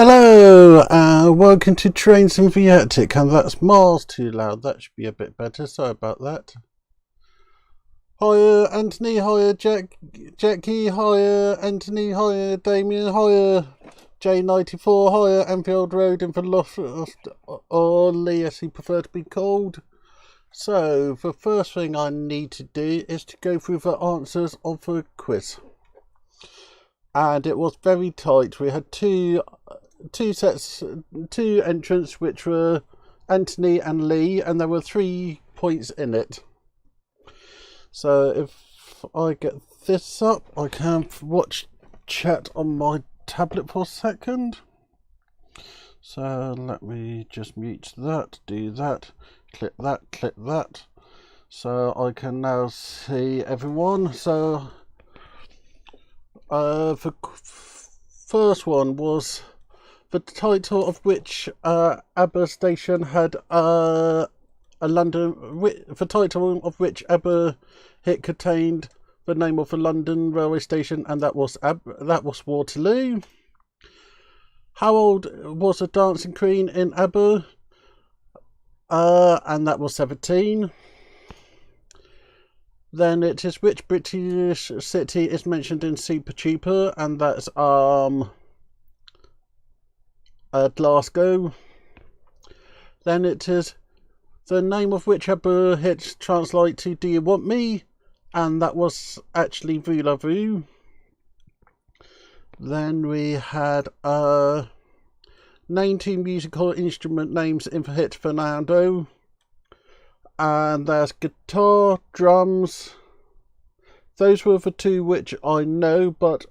Hello, welcome to Trains and Viatic, and that's miles too loud. That should be a bit better. Sorry about that. Hiya, Anthony. Hiya, Jackie. Hiya, Anthony. Hiya, Damien. Hiya, J94. Hiya, Anfield Road in Philosophy, or Lee, as he preferred to be called. So, the first thing I need to do is to go through the answers of the quiz. And it was very tight. We had two entrants, which were Anthony and Lee, and there were 3 points in it. So if I get this up, I can watch chat on my tablet for a second. So let me just mute that, do that, click that. So I can now see everyone. So the first one was the title of which ABBA station had the title of which ABBA hit contained the name of the London railway station, and that was Waterloo. How old was the dancing queen in ABBA? And that was 17. Then it is which British city is mentioned in Super Cheaper, and that's Glasgow. Then it is the name of which ABBA hits translate to Do You Want Me, and that was actually Vu La Vu. Then we had 19 musical instrument names in the hit Fernando, and there's guitar, drums. Those were the two which I know, but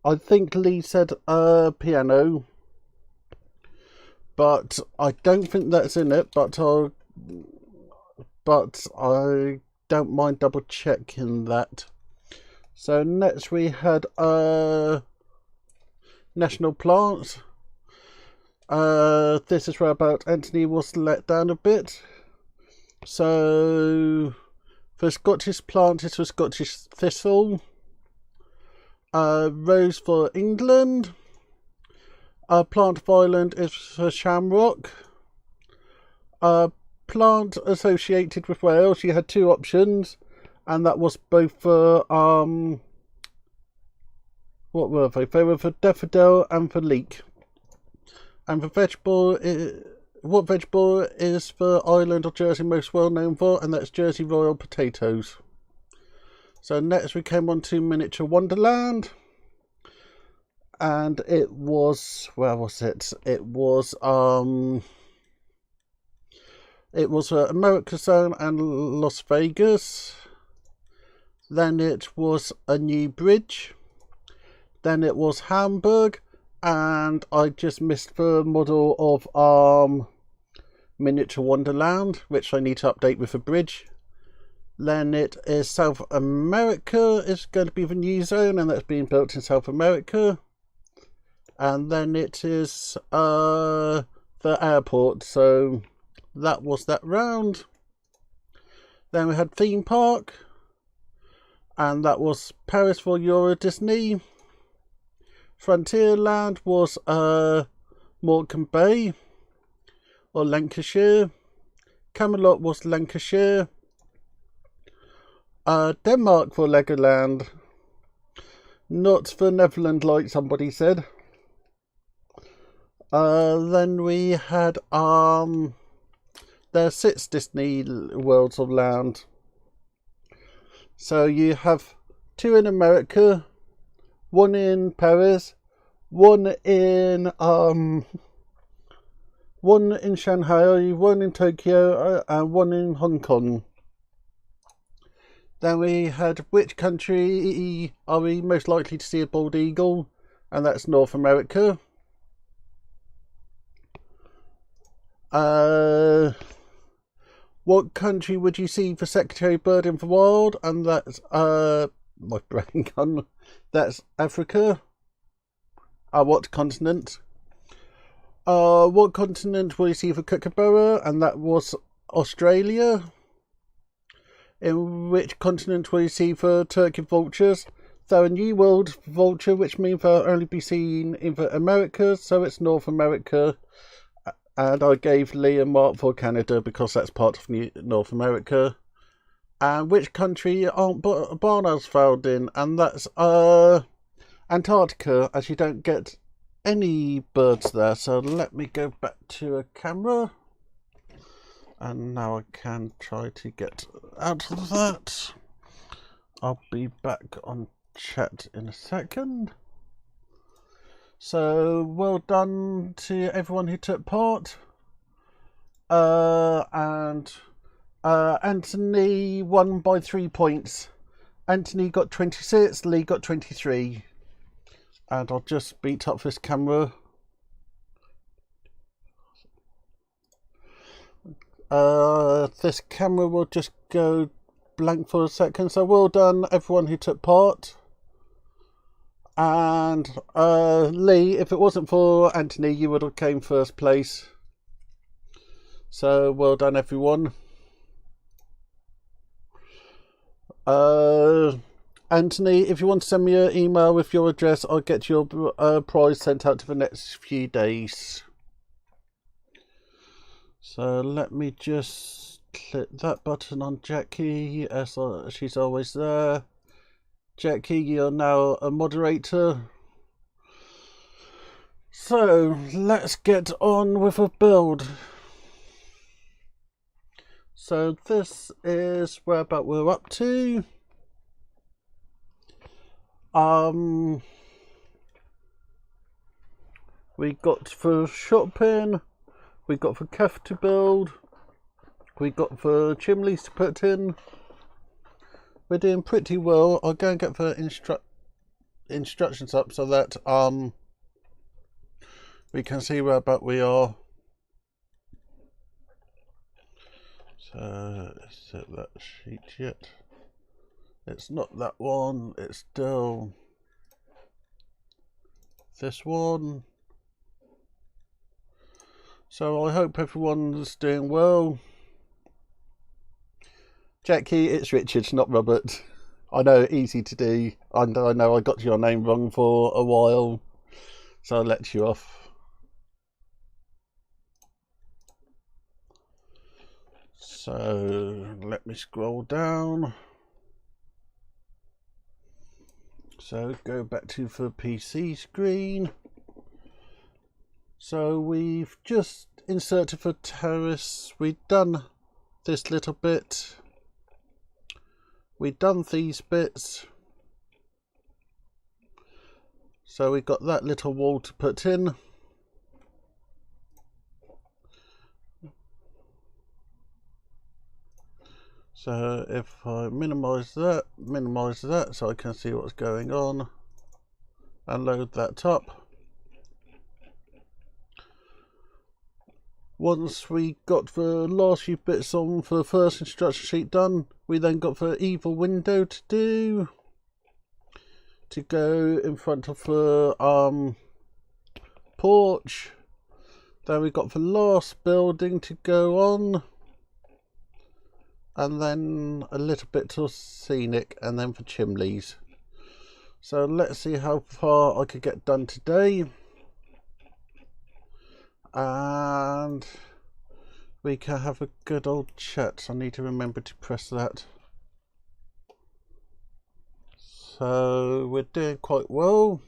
I think Lee said piano, but I don't think that's in it, but I don't mind double checking that. So next we had national plants. This is where about Anthony was let down a bit. So the Scottish plant is the Scottish thistle. Rose for England. Plant of Ireland is for shamrock. Plant associated with Wales, you had 2 options, and that was both for what were they? They were for daffodil and for leek. And the vegetable, what vegetable is for Ireland or Jersey most well known for? And that's Jersey Royal potatoes. So next we came on to Miniature Wonderland. And it was, where was it? It was America Zone and Las Vegas. Then it was a new bridge. Then it was Hamburg. And I just missed the model of Miniature Wonderland, which I need to update with a bridge. Then it is South America is going to be the new zone, and that's being built in South America. And then it is the airport, so that was that round. Then we had theme park, and that was Paris for Euro Disney. Frontierland was Morecambe Bay or Lancashire. Camelot was Lancashire. Denmark for Legoland, not for Netherlands like somebody said. Then we had there sits Disney Worlds of Land. So you have 2 in America, 1 in Paris, one in Shanghai, 1 in Tokyo, and 1 in Hong Kong. Then we had which country are we most likely to see a bald eagle, and that's North America. What country would you see for Secretary Bird in the Wild, and that's my brain gun. That's Africa. What continent? What continent will you see for Kookaburra, and that was Australia. In which continent will you see for turkey vultures? they're a New World vulture, which means they'll only be seen in the Americas, so it's North America. And I gave Lee a mark for Canada because that's part of North America. And which country aren't barn owls found in? And that's Antarctica, as you don't get any birds there. So let me go back to a camera. And now I can try to get out of that. I'll be back on chat in a second. So well done to everyone who took part. And Anthony won by 3 points. Anthony got 26, Lee got 23. And I'll just beat up this camera. This camera will just go blank for a second. So well done everyone who took part. And Lee, if it wasn't for Anthony, you would have came first place. So well done everyone. Anthony, if you want to send me an email with your address, I'll get your prize sent out to the next few days. So let me just click that button on Jackie, as she's always there. Jackie, you're now a moderator. So let's get on with a build. So this is where about we're up to. We got the shot pin, we got the calf to build, we got the chimneys to put in. We're doing pretty well. I'll go and get the instructions up so that we can see where about we are. So is it that sheet yet? It's not that one, it's still this one. So I hope everyone's doing well. Jackie, it's Richard, not Robert. I know, easy to do. I know I got your name wrong for a while, so I'll let you off. So let me scroll down. So go back to the PC screen. So we've just inserted the terrace. We've done this little bit. We've done these bits. So we've got that little wall to put in. So if I minimise that so I can see what's going on and load that up. Once we got the last few bits on for the first instruction sheet done, we then got the evil window to do, to go in front of the porch. Then we got the last building to go on, and then a little bit to scenic, and then for chimneys. So let's see how far I could get done today. And we can have a good old chat. I need to remember to press that. So we're doing quite well.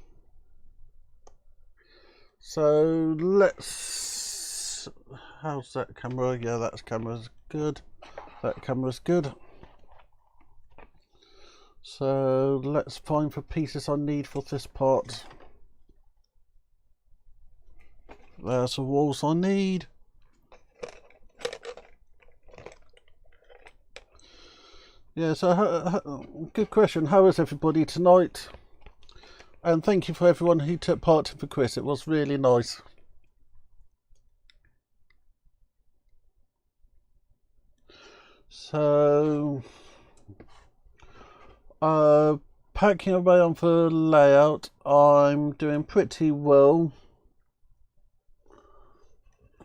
So let's, how's that camera? Yeah, that camera's good. That camera's good. So let's find the pieces I need for this part. There's the walls I need. Yeah, so good question. How is everybody tonight? And thank you for everyone who took part in the quiz. It was really nice. So, packing away on the layout, I'm doing pretty well.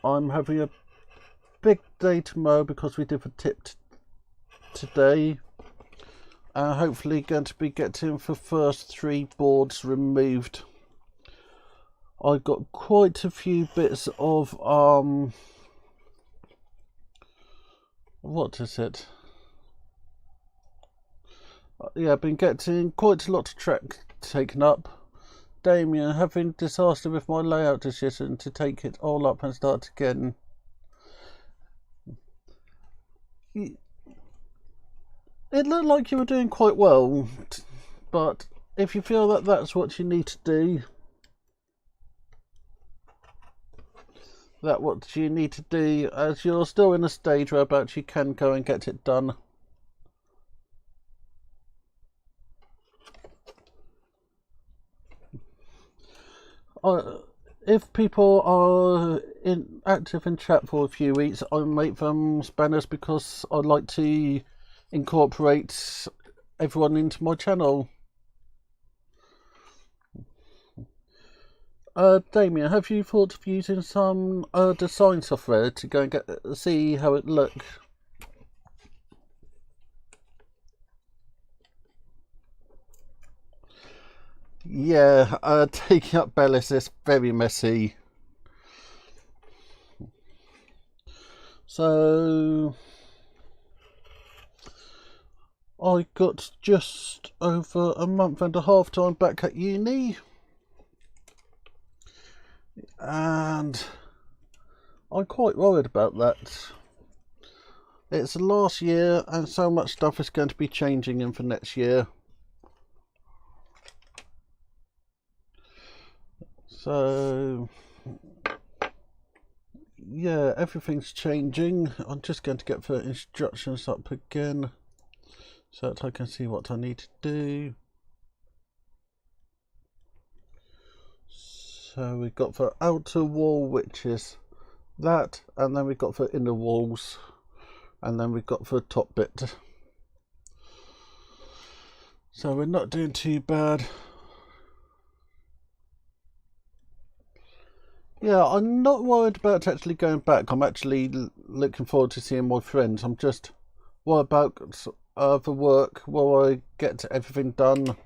I'm having a big day tomorrow because we did the tip today. and hopefully going to be getting the first 3 boards removed. I got quite a few bits of what is it? Yeah, I've been getting quite a lot of track taken up. Damien having disaster with my layout decision to take it all up and start again. It looked like you were doing quite well, but if you feel that that's what you need to do, as you're still in a stage whereabouts you can go and get it done. If people are active in chat for a few weeks, I make them spammers because I like to incorporate everyone into my channel. Damien, have you thought of using some design software to go and see how it looks? Yeah, taking up Bellis is very messy. So I got just over a month and a half time back at uni, and I'm quite worried about that. It's the last year and so much stuff is going to be changing in for next year. So yeah, everything's changing. I'm just going to get the instructions up again so that I can see what I need to do. So we've got the outer wall, which is that, and then we've got the inner walls, and then we've got the top bit. So we're not doing too bad. Yeah, I'm not worried about actually going back. I'm actually looking forward to seeing my friends. I'm just worried about the work. Will I get everything done?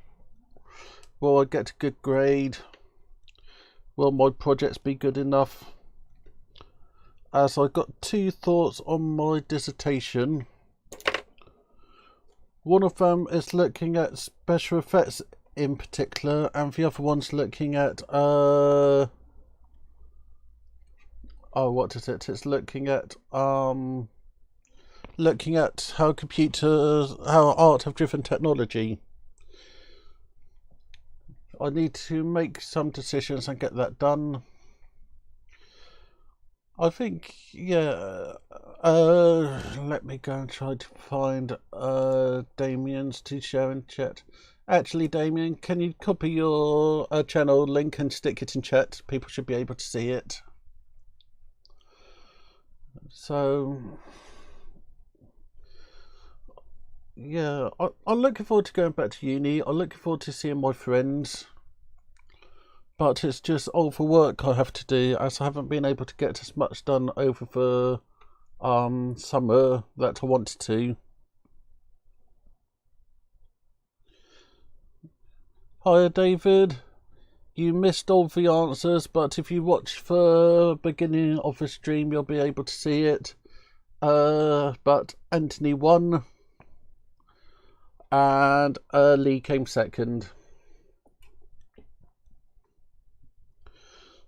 Will I get a good grade? Will my projects be good enough? As I got 2 thoughts on my dissertation. One of them is looking at special effects in particular, and the other one's looking at what is it? It's looking at how art have driven technology. I need to make some decisions and get that done. I think, yeah, let me go and try to find Damien's to share in chat. Actually, Damien, can you copy your channel link and stick it in chat? People should be able to see it. So, yeah, I'm looking forward to going back to uni. I'm looking forward to seeing my friends. But it's just all the work I have to do, as I haven't been able to get as much done over the summer that I wanted to. Hiya, David. You missed all the answers, but if you watch the beginning of the stream, you'll be able to see it. But Anthony won, and Lee came second.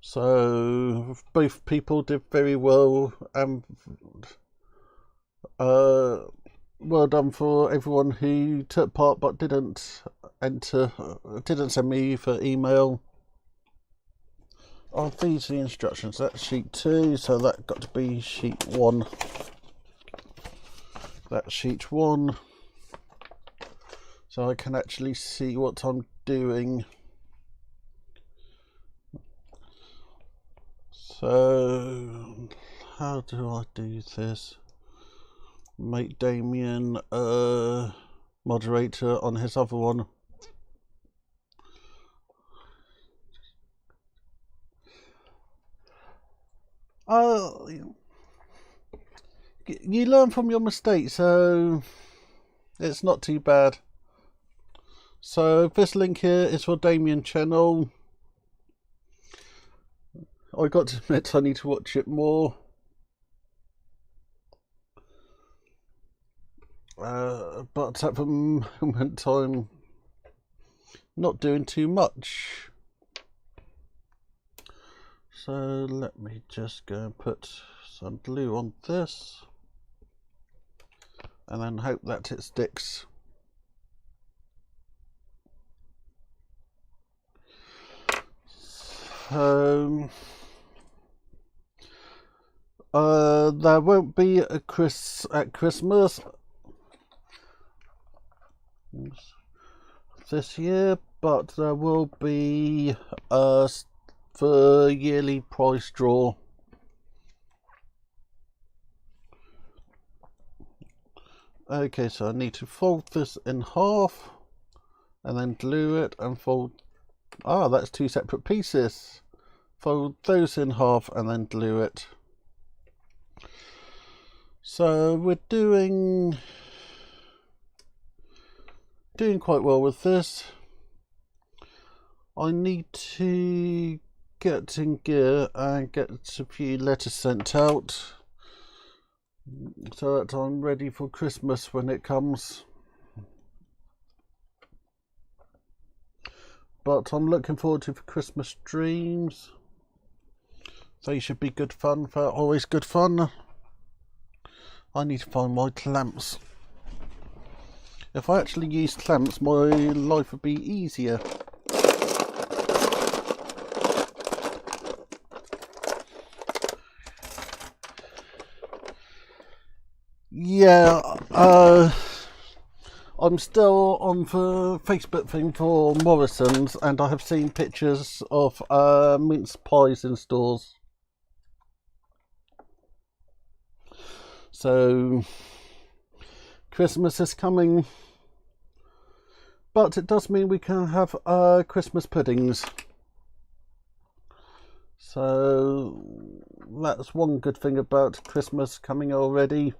So both people did very well, and well done for everyone who took part but didn't send me the email. Oh, these are the instructions. That's sheet 2, so that got to be sheet 1. That's sheet 1, so I can actually see what I'm doing. So, how do I do this? Make Damien a moderator on his other one. You learn from your mistakes, so it's not too bad. So this link here is for Damien's channel. I got to admit I need to watch it more. But at the moment I'm not doing too much. So let me just go and put some glue on this and then hope that it sticks. So there won't be a at Christmas this year, but there will be the yearly prize draw. Okay, so I need to fold this in half and then glue it and fold. Ah, that's two separate pieces. Fold those in half and then glue it. So we're doing quite well with this. I need to get in gear and get a few letters sent out so that I'm ready for Christmas when it comes. But I'm looking forward to the Christmas dreams. They should be good fun. They're always good fun. I need to find my clamps. If I actually used clamps, my life would be easier. Yeah, I'm still on the Facebook thing for Morrison's, and I have seen pictures of mince pies in stores. So Christmas is coming, but it does mean we can have Christmas puddings. So that's one good thing about Christmas coming already.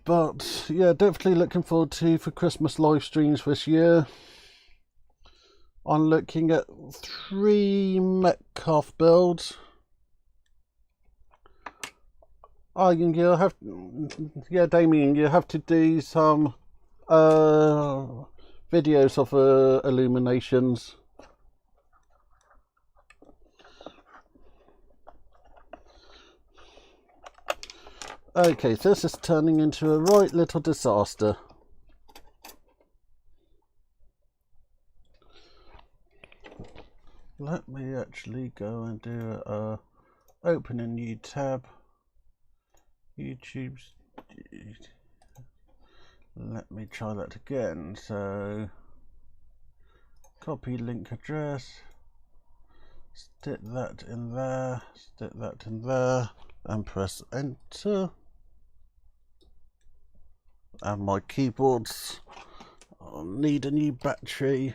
But yeah, definitely looking forward to for Christmas live streams this year. I'm looking at 3 Metcalfe builds. Oh, you'll have, yeah, Damien, you have to do some videos of illuminations. Okay, so this is turning into a right little disaster. Let me actually go and do open a new tab. YouTube's. Let me try that again. So copy link address, stick that in there, stick that in there, and press enter. And my keyboards need a new battery.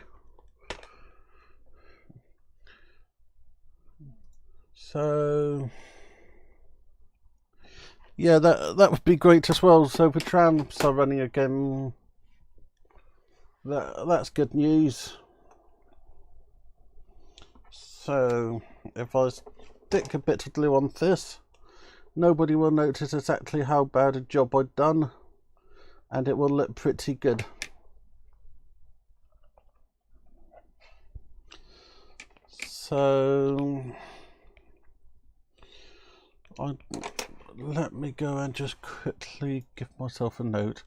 So yeah, that would be great as well. So the trams are running again. That's good news. So if I stick a bit of glue on this, nobody will notice exactly how bad a job I've done, and it will look pretty good. So let me go and just quickly give myself a note.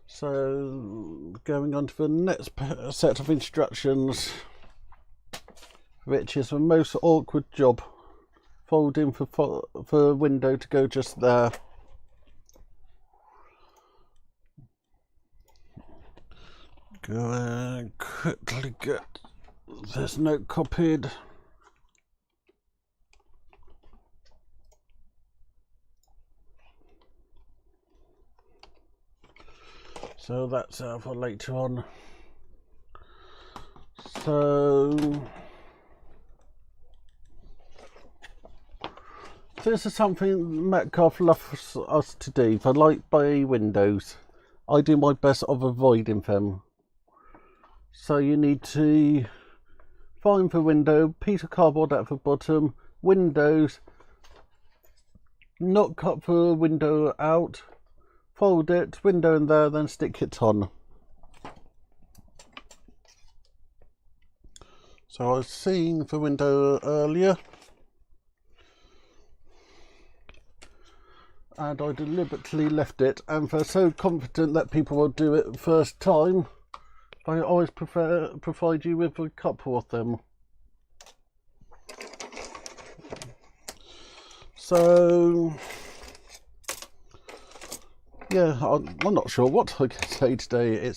So going on to the next set of instructions, which is the most awkward job, folding for the window to go just there. Go and quickly get this note copied. So that's out for later on. So This is something Metcalfe loves us to do. For light bay windows, I do my best of avoiding them. So you need to find the window, piece of cardboard at the bottom, windows, not cut the window out, fold it, window in there, then stick it on. So I was seeing the window earlier, and I deliberately left it, and they're so confident that people will do it first time, I always provide you with a couple of them. So yeah, I'm not sure what I can say today.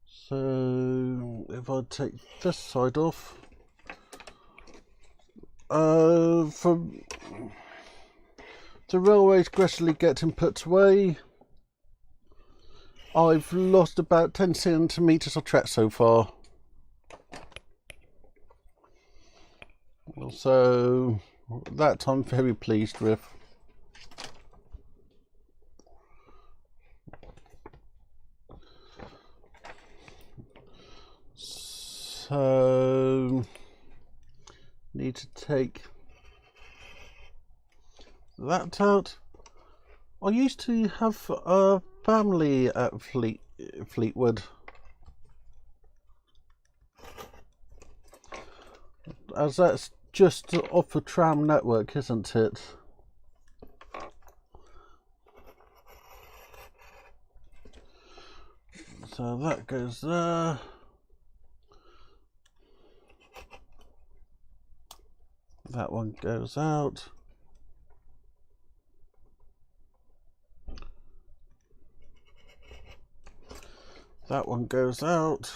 So if I take this side off, from the railways gradually getting put away, I've lost about 10 centimetres of track so far. So that I'm very pleased with. So need to take that out. I used to have a family at Fleetwood, as that's just off the tram network, isn't it? So that goes there. That one goes out. That one goes out.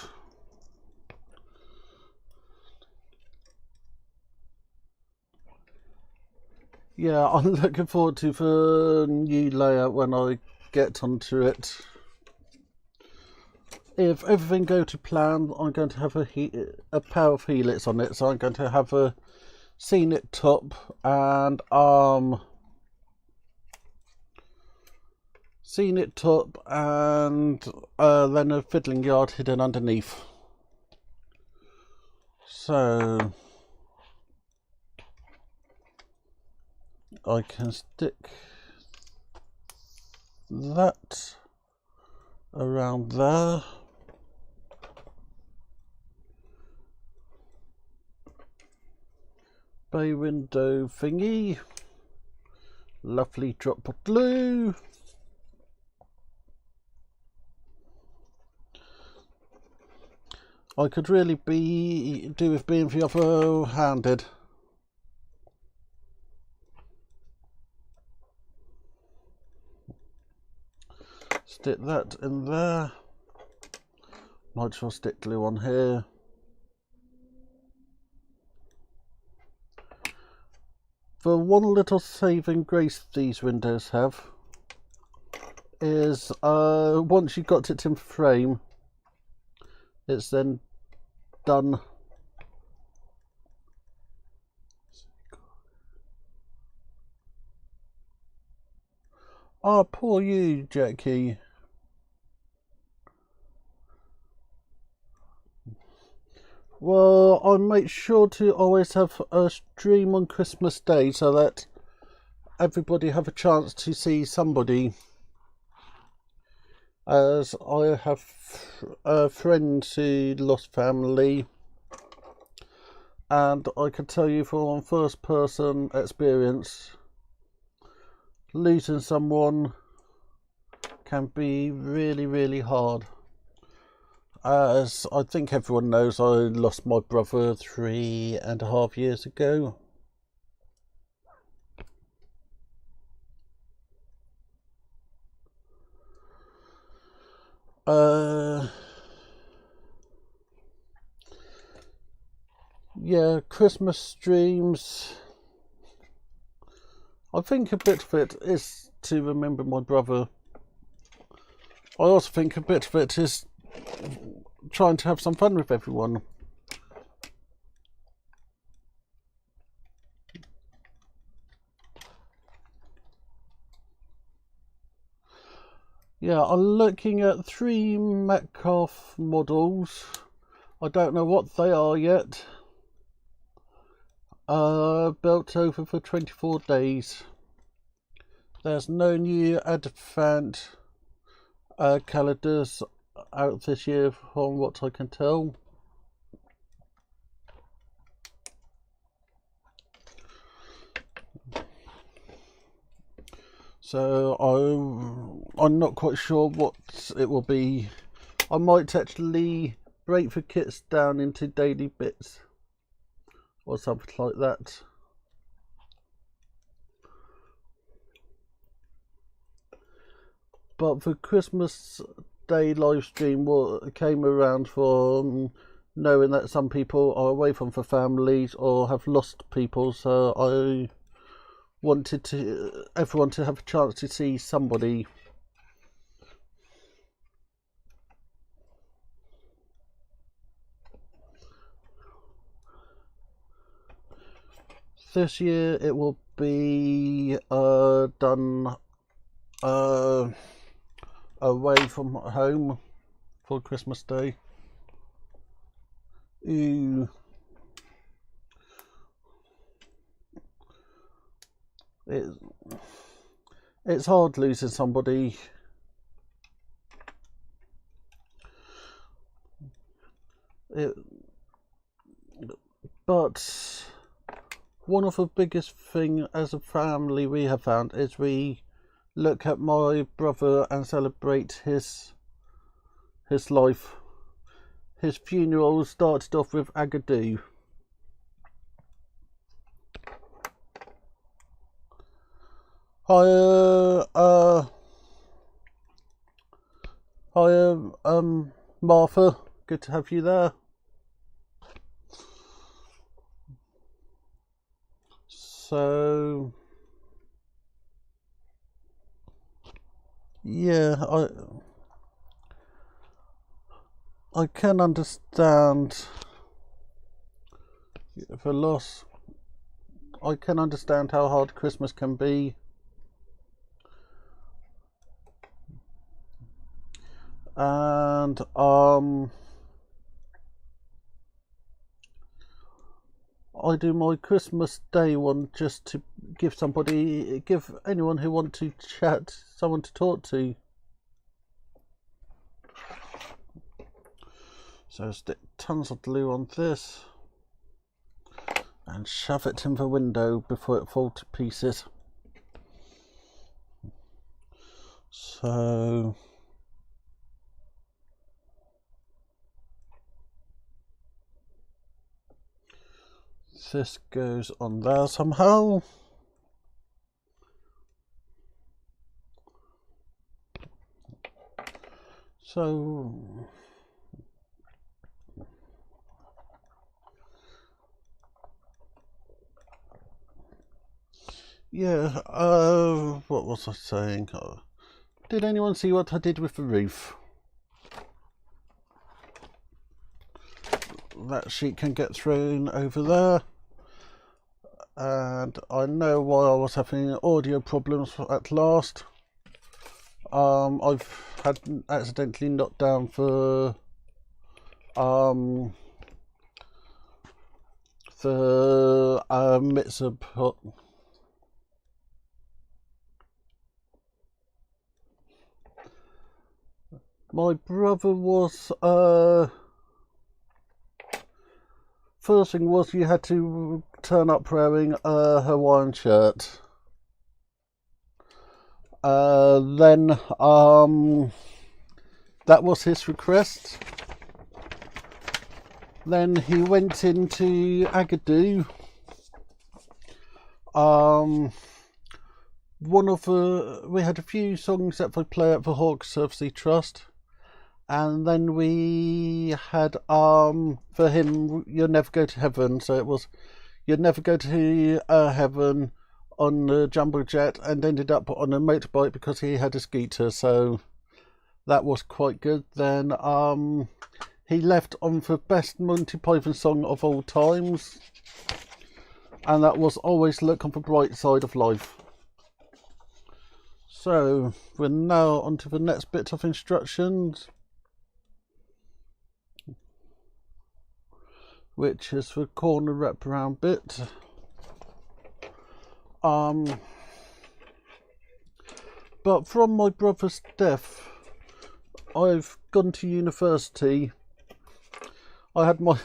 Yeah, I'm looking forward to the new layout when I get onto it. If everything goes to plan, I'm going to have a pair of helix on it, so I'm going to have a scenic top and scenic top and then a fiddling yard hidden underneath. So I can stick that around there. Bay window thingy. Lovely drop of glue. I could really do with being the other handed. Stick that in there. Might as well stick glue on here. The one little saving grace these windows have is once you've got it in frame, it's then done. Ah, poor you, Jackie. Well, I make sure to always have a stream on Christmas Day so that everybody have a chance to see somebody. As I have a friend who lost family, and I can tell you from first person experience, losing someone can be really, really hard. As I think everyone knows, I lost my brother 3.5 years ago. Yeah, Christmas streams. I think a bit of it is to remember my brother. I also think a bit of it is trying to have some fun with everyone. Yeah, I'm looking at 3 Metcalfe models. I don't know what they are yet. Built over for 24 days. There's no new Advent calendars out this year from what I can tell. So I'm not quite sure what it will be. I might actually break the kits down into daily bits or something like that. But the Christmas Day live stream came around from knowing that some people are away from their families or have lost people, so I wanted everyone to have a chance to see somebody. This year it will be done away from home for Christmas Day. Ooh. It's hard losing somebody. But one of the biggest thing as a family we have found is we look at my brother and celebrate his life. His funeral started off with Agadoo. Hi, Martha. Good to have you there. So, yeah, I can understand the loss. I can understand how hard Christmas can be. And I do my Christmas Day one just to give anyone who wants to chat someone to talk to. So stick tons of glue on this and shove it in the window before it falls to pieces. So this goes on there somehow. So yeah, what was I saying? Did anyone see what I did with the roof? That sheet can get thrown over there. And I know why I was having audio problems at last. I've had accidentally knocked down the mixer pot. My brother was first thing was you had to turn up wearing a Hawaiian shirt. Then that was his request. Then he went into Agadoo. We had a few songs that we play at the Hawk Surfsea Trust, and then we had for him You'll Never Go to Heaven. So it was You'd Never Go to Heaven on the jumbo jet, and ended up on a motorbike because he had a scooter, so that was quite good. Then he left on the best Monty Python song of all times, and that was Always Look on the Bright Side of Life. So we're now on to the next bit of instructions, which is the corner wraparound bit. But from my brother's death, I've gone to university. I had my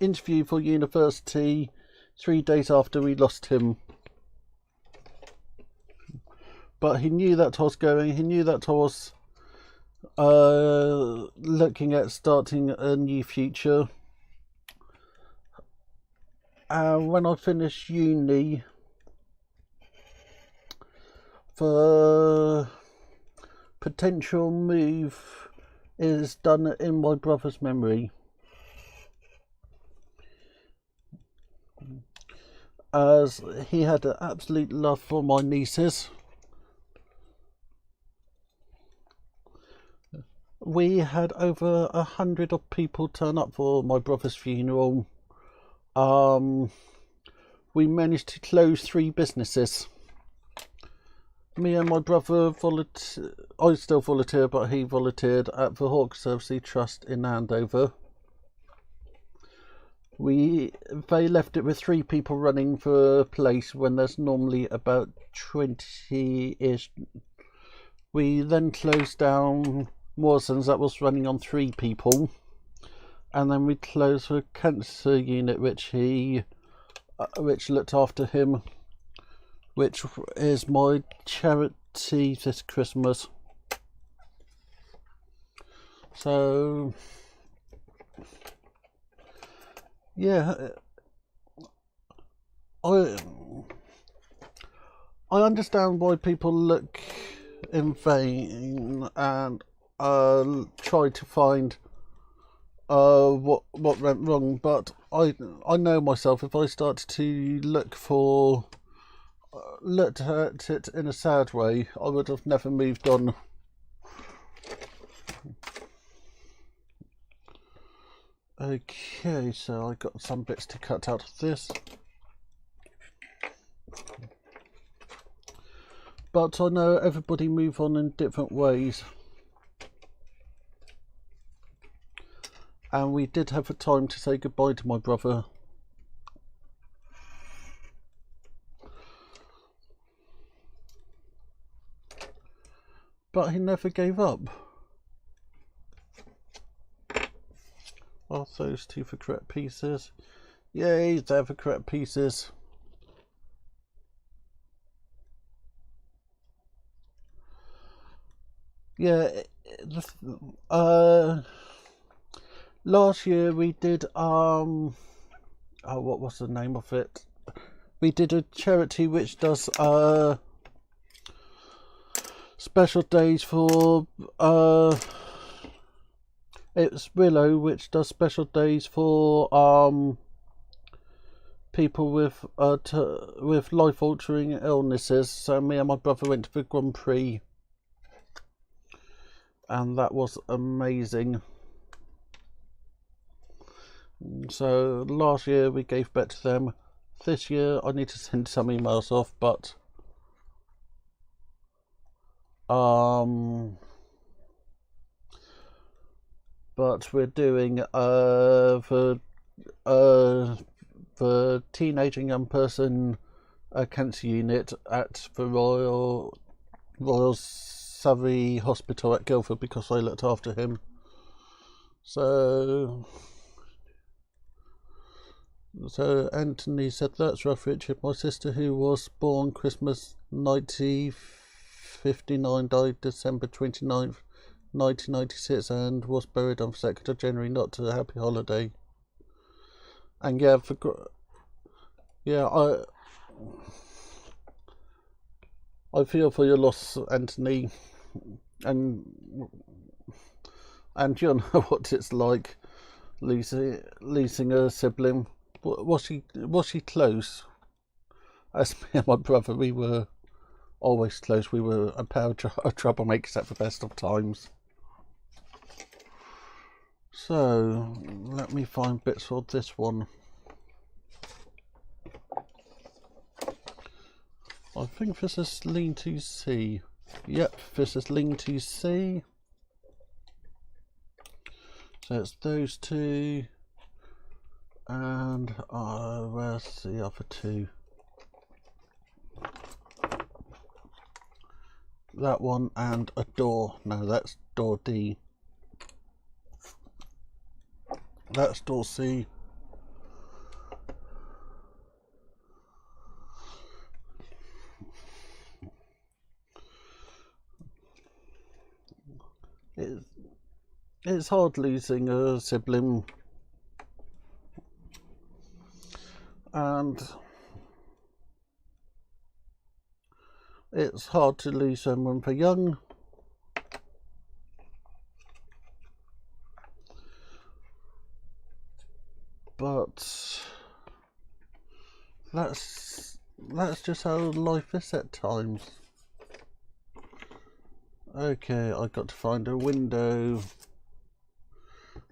interview for university 3 days after we lost him. But he knew that I was going, he knew that I was looking at starting a new future. When I finished uni, the potential move is done in my brother's memory, as he had an absolute love for my nieces. We had over 100 of people turn up for my brother's funeral. We managed to close 3 businesses. Me and my brother I still volunteer, but he volunteered at the Hawke Conservancy Trust in Andover. They left it with 3 people running the place when there's normally about 20-ish. We then closed down Morrison's, that was running on 3 people, and then we closed the cancer unit which looked after him, which is my charity this Christmas. So yeah, I understand why people look in vain and try to find what went wrong, but I know myself. If I start to looked at it in a sad way, I would have never moved on. Okay, so I got some bits to cut out of this, but I know everybody move on in different ways, and we did have a time to say goodbye to my brother. But he never gave up. Are those 2 the correct pieces? Yay, they're the correct pieces. Yeah, last year we did what was the name of it? We did a charity which does special days for it's Willow, which does special days for people with life-altering illnesses. So me and my brother went to the Grand Prix, and that was amazing. So last year we gave back to them. This year I need to send some emails off, but we're doing the teenage and young person cancer unit at the Royal Surrey Hospital at Guildford, because I looked after him. So Anthony said, that's rough, Richard. My sister, who was born Christmas 1959, died December 29th 1996, and was buried on 2nd of January. Not a happy holiday. And yeah, I feel for your loss, Anthony, and you know what it's like losing a sibling. Was she close? As me and my brother, we were always close. We were a pair of troublemakers at the best of times. So let me find bits for this one. I think this is Lean to C. Yep, this is Ling TC. So it's those two. And where's the other two? That one and a door. No, that's door D. That's door C. It's hard losing a sibling. And it's hard to lose someone for young. But that's just how life is at times. Okay, I got to find a window.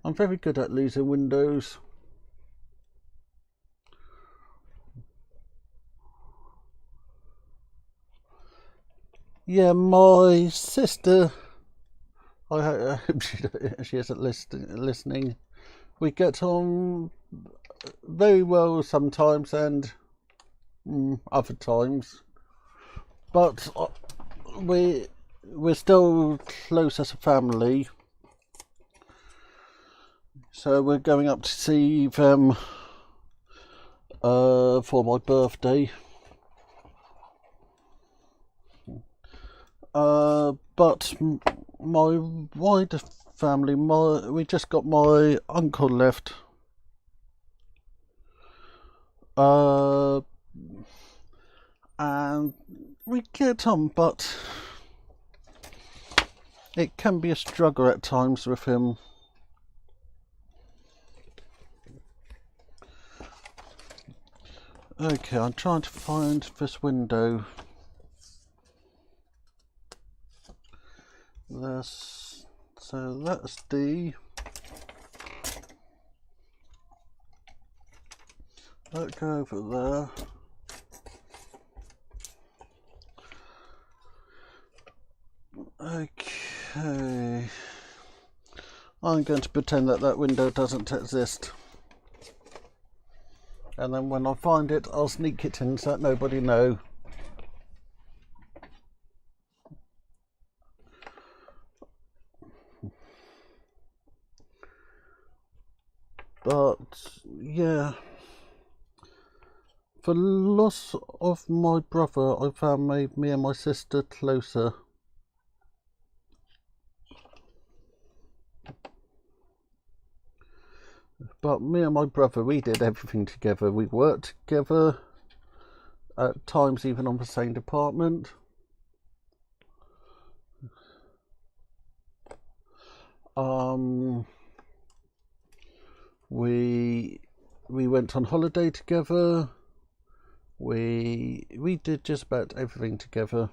I'm very good at losing windows. Yeah, my sister, I hope she isn't listening. We get on very well sometimes and other times, but we're still close as a family. So we're going up to see them for my birthday. But my wider family, we just got my uncle left. And we get on, but it can be a struggle at times with him. Okay, I'm trying to find this window. So that's D. Let's go over there. Okay. I'm going to pretend that window doesn't exist. And then when I find it, I'll sneak it in so that nobody knows. But yeah, the loss of my brother, I found made me and my sister closer. But me and my brother, we did everything together. We worked together, at times even on the same department. We went on holiday together. We did just about everything together.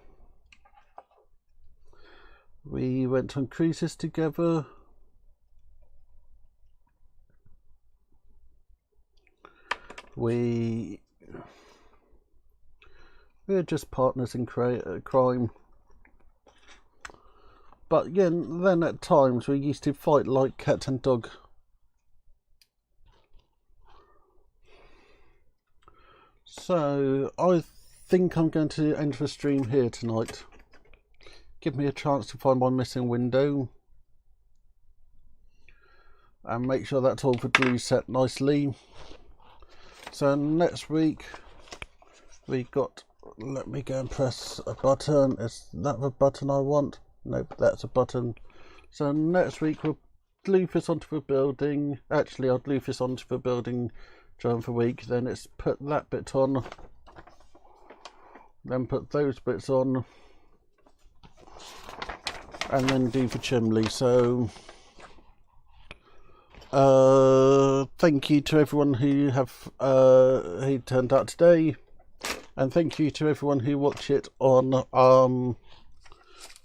We went on cruises together. We were just partners in crime. But yeah, then at times we used to fight like cat and dog. So I think I'm going to end the stream here tonight. Give me a chance to find my missing window. And make sure that's all the glue set nicely. So next week we got, let me go and press a button. Is that the button I want? Nope, that's a button. So next week we'll glue this onto the building. Actually, I'll glue this onto the building during the week. Then it's put that bit on. Then put those bits on. And then do the chimney. So thank you to everyone who who turned out today, and thank you to everyone who watched it on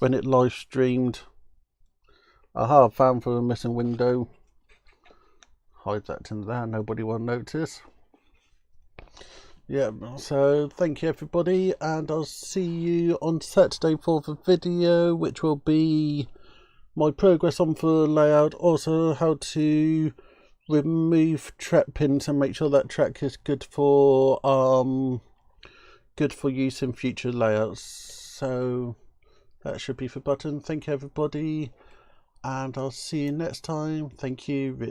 when it live streamed. Aha, found the missing window. Hide that in there, nobody will notice. Yeah, so thank you everybody, and I'll see you on Saturday for the video, which will be my progress on the layout, also how to remove track pins and make sure that track is good for use in future layouts. So that should be the button. Thank you everybody, and I'll see you next time. Thank you, Rich.